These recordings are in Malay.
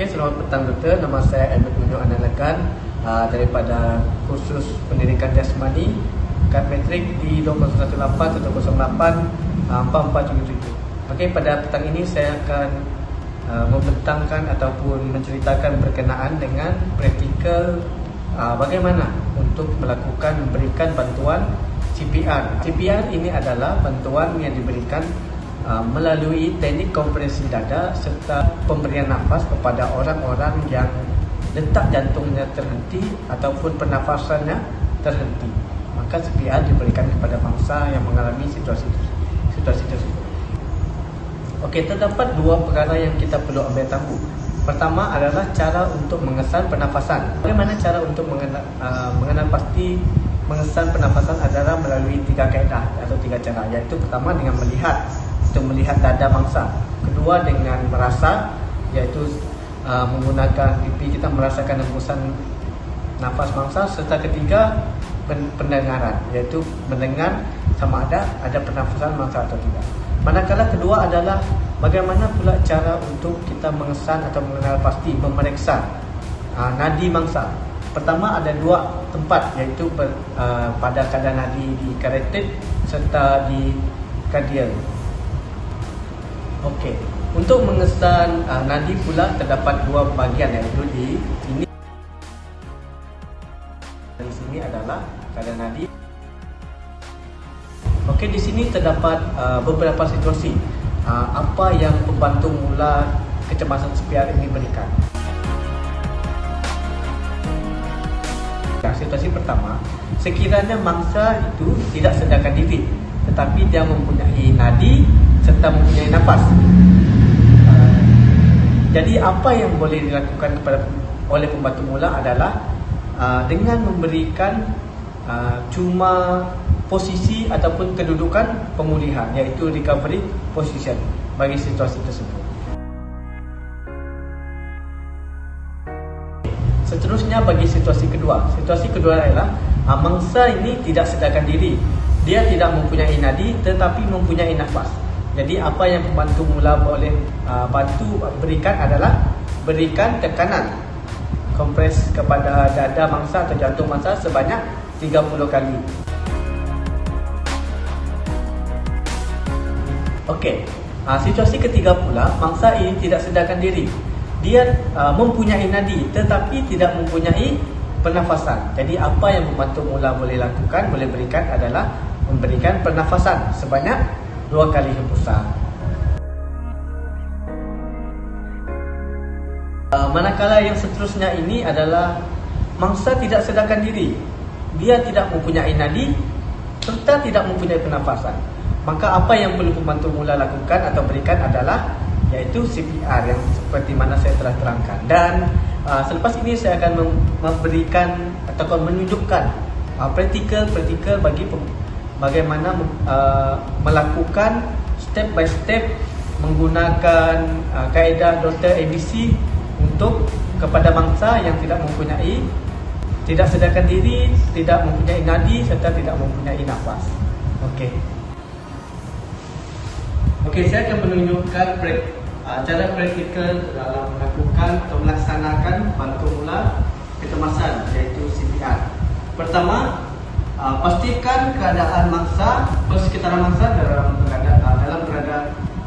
Okey, selamat petang doktor. Nama saya Ahmad Munyo Analakan daripada kursus pendidikan jasmani kad metrik di 2018-108-4477. Okey, pada petang ini saya akan membentangkan ataupun menceritakan berkenaan dengan praktikal bagaimana untuk memberikan bantuan CPR. CPR ini adalah bantuan yang diberikan melalui teknik kompresi dada serta pemberian nafas kepada orang-orang yang detak jantungnya terhenti ataupun pernafasannya terhenti. Maka CPR diberikan kepada bangsa yang mengalami situasi tersebut. Okey, terdapat dua perkara yang kita perlu ambil tahu. Pertama adalah cara untuk mengesan pernafasan. Bagaimana cara untuk mengenal pasti mengesan pernafasan adalah melalui 3 kaedah atau 3 cara, iaitu pertama dengan melihat dada mangsa, kedua dengan merasa, iaitu menggunakan pipi kita merasakan hembusan nafas mangsa, serta ketiga pendengaran, iaitu mendengar sama ada pernafasan mangsa atau tidak. Manakala kedua adalah bagaimana pula cara untuk kita mengesan atau mengenal pasti memeriksa nadi mangsa. Pertama ada 2 tempat, iaitu pada kadar nadi di karotit serta di kardial. Okey, untuk mengesan nadi pula terdapat 2 bahagian, iaitu di sini. Di sini adalah kadar nadi. Okey, di sini terdapat beberapa situasi apa yang pembantu mula kecemasan CPR ini berikan. Situasi pertama, sekiranya mangsa itu tidak sadarkan diri, tetapi dia mempunyai nadi serta mempunyai nafas. Jadi apa yang boleh dilakukan oleh pembantu mula adalah dengan memberikan cuma posisi ataupun kedudukan pemulihan, iaitu recovery position bagi situasi tersebut. Seterusnya bagi situasi kedua. Situasi kedua adalah mangsa ini tidak sadarkan diri. Dia tidak mempunyai nadi tetapi mempunyai nafas. Jadi apa yang pembantu mula boleh berikan adalah berikan tekanan kompres kepada dada mangsa atau jantung mangsa sebanyak 30 kali. Okey, situasi ketiga pula, mangsa ini tidak sadarkan diri. Dia mempunyai nadi tetapi tidak mempunyai pernafasan. Jadi apa yang pembantu mula boleh lakukan, boleh berikan adalah memberikan pernafasan sebanyak 2 kali hembusan. Manakala yang seterusnya ini adalah mangsa tidak sadarkan diri. Dia tidak mempunyai nadi serta tidak mempunyai pernafasan. Maka apa yang perlu pembantu mula lakukan atau berikan adalah iaitu CPR yang seperti mana saya telah terangkan. Dan selepas ini saya akan memberikan atau menunjukkan praktikal bagi bagaimana melakukan step by step menggunakan kaedah Dr. ABC untuk kepada mangsa yang tidak sadarkan diri, tidak mempunyai nadi serta tidak mempunyai nafas. Okey, saya akan menunjukkan cara praktikal dalam melakukan atau melaksanakan bantu mula kecemasan, iaitu CPR. Pertama, pastikan keadaan mangsa, persekitaran mangsa dalam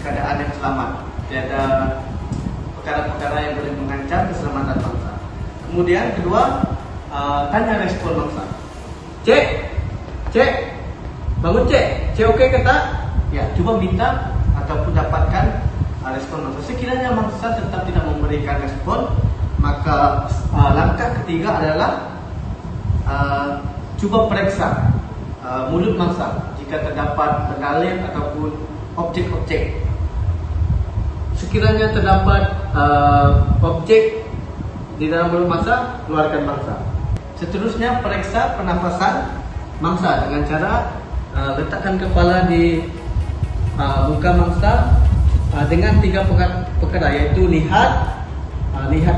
keadaan yang selamat. Tiada perkara-perkara yang boleh mengancam keselamatan mangsa. Kemudian kedua, tanya respon mangsa. Cek, bangun cek okey ke tak? Ya, cuba minta ataupun dapatkan respon mangsa. Sekiranya mangsa tetap tidak memberikan respon, maka langkah ketiga adalah cuba periksa mulut mangsa jika terdapat pengalir ataupun objek-objek. Sekiranya terdapat objek di dalam mulut mangsa, keluarkan mangsa. Seterusnya periksa pernafasan mangsa dengan cara letakkan kepala di muka mangsa dengan 3 perkara, iaitu lihat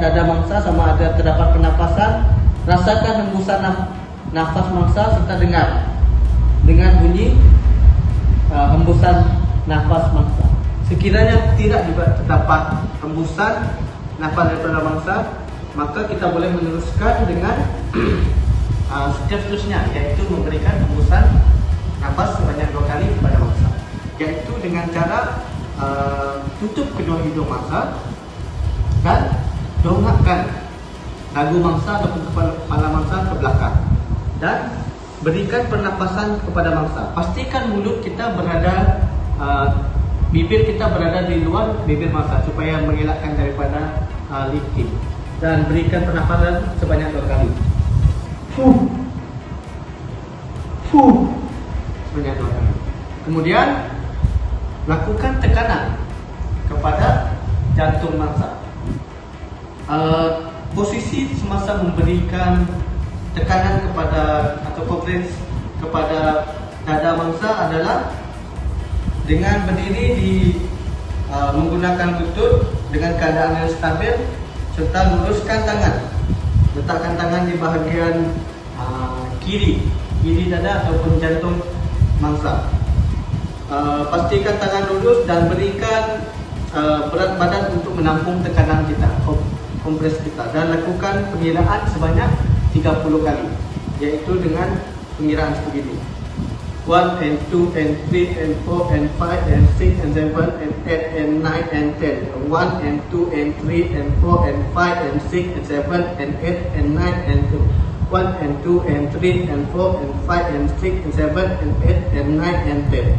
dada mangsa sama ada terdapat pernafasan, rasakan hembusan nafas mangsa serta dengar dengan bunyi hembusan nafas mangsa. Sekiranya tidak juga terdapat hembusan nafas daripada mangsa, maka kita boleh meneruskan dengan seterusnya, iaitu memberikan hembusan nafas sebanyak 2 kali kepada mangsa, iaitu dengan cara tutup kedua hidung mangsa dan dongakkan dagu mangsa atau kepala mangsa ke belakang dan berikan pernafasan kepada mangsa. Pastikan mulut kita berada, bibir kita berada di luar bibir mangsa supaya mengelakkan daripada lifting, dan berikan pernafasan sebanyak 2 kali. Sebanyak 2 kali. Kemudian lakukan tekanan kepada jantung mangsa. Posisi semasa memberikan tekanan kepada atau kompres kepada dada mangsa adalah dengan berdiri menggunakan lutut dengan keadaan yang stabil, serta luruskan tangan. Letakkan tangan di bahagian kiri dada ataupun jantung mangsa. Pastikan tangan lurus dan berikan berat badan untuk menampung tekanan kita, kompres kita, dan lakukan pengiraan sebanyak 30 kali, iaitu dengan pengiraan sebegini: 1 and 2 and 3 and 4 and 5 and 6 and 7 and 8 and 9 and 10, 1 and 2 and 3 and 4 and 5 and 6 and 7 and 8 and 9 and 10, 1 and 2 and 3 and 4 and 5 and 6 and 7 and 8 and 9 and 10.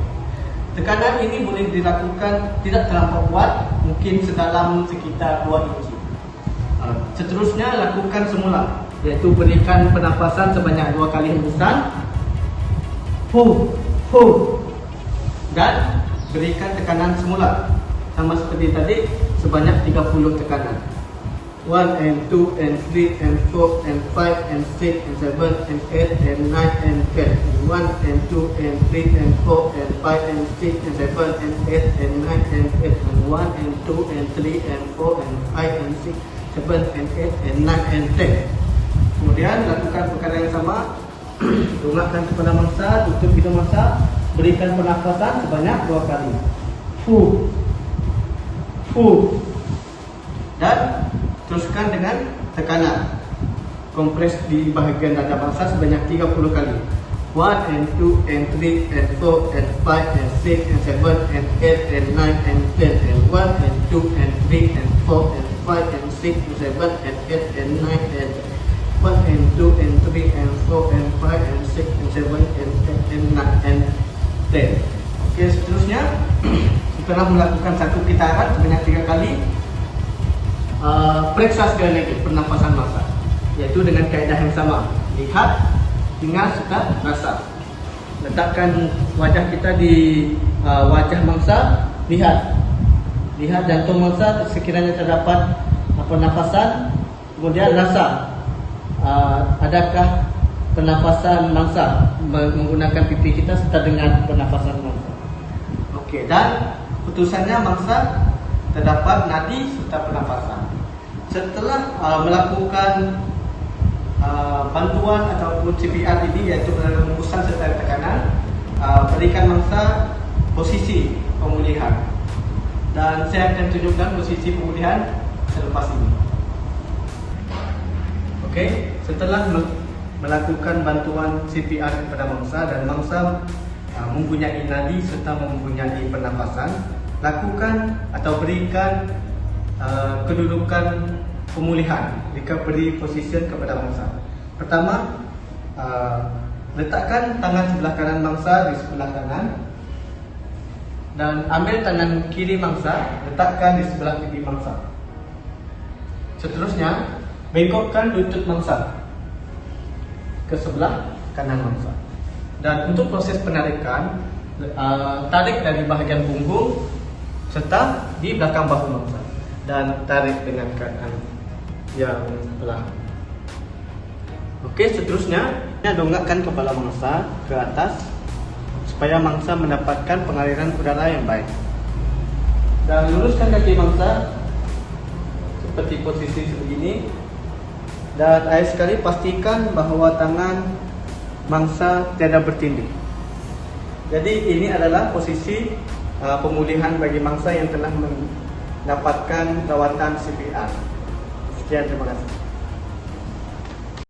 Tekanan ini boleh dilakukan tidak terlampau kuat, mungkin sedalam sekitar 2 inci. Seterusnya lakukan semula, iaitu berikan pernafasan sebanyak 2 kali hembusan, dan berikan tekanan semula sama seperti tadi sebanyak 30 tekanan. 1 and 2 and 3 and 4 and 5 and 6 and 7 and 8 and 9 and 10, 1 and 2 and 3 and 4 and 5 and 6 and 7 and 8 and 9 and 10, 1 and 2 and 3 and 4 and 5 and 6, 7 and 8 and 9 and 10. Kemudian lakukan perkara yang sama. Dongakkan kepala mangsa, tutup hidung mangsa, berikan pernafasan sebanyak 2 kali. Dan teruskan dengan tekanan kompres di bahagian dada mangsa sebanyak 30 kali. 1 and 2 and 3 and 4 and 5 and 6 and 7 and 8 and 9 and 10, and 1 and 2 and 3 and 4 and 5 and 6 and 7 and 8 and 9 and 1 and 2 and 3 and 4 and 5 and 6 and 7 and 8 and 9 and 10. Okey, seterusnya setelah melakukan satu putaran sebanyak 3 kali, periksa sekali lagi pernafasan mangsa, iaitu dengan kaedah yang sama: lihat, dengar serta rasa. Letakkan wajah kita di wajah mangsa, lihat jantung mangsa sekiranya terdapat pernafasan, kemudian rasa adakah pernafasan mangsa menggunakan pipi kita serta dengan pernafasan mangsa. Okey, dan putusannya mangsa terdapat nadi serta pernafasan. Setelah melakukan bantuan ataupun CPR ini, iaitu hembusan serta tekanan, berikan mangsa posisi pemulihan, dan saya akan tunjukkan posisi pemulihan selepas ini. Okey, setelah melakukan bantuan CPR kepada mangsa dan mangsa mempunyai nadi serta mempunyai pernafasan, lakukan atau berikan kedudukan pemulihan, recovery position kepada mangsa. Pertama, letakkan tangan sebelah kanan mangsa di sebelah kanan dan ambil tangan kiri mangsa, letakkan di sebelah pipi mangsa. Seterusnya, bengkokkan lutut mangsa ke sebelah kanan mangsa. Dan untuk proses penarikan, tarik dari bahagian punggung serta di belakang bahu mangsa dan tarik dengan keadaan yang perlahan. Okey, seterusnya dongakkan kepala mangsa ke atas supaya mangsa mendapatkan pengaliran udara yang baik. Dan luruskan kaki mangsa seperti posisi sebegini. Dan akhir sekali pastikan bahawa tangan mangsa tiada bertindih. Jadi ini adalah posisi pemulihan bagi mangsa yang telah mendapatkan rawatan CPR. Sekian, terima kasih.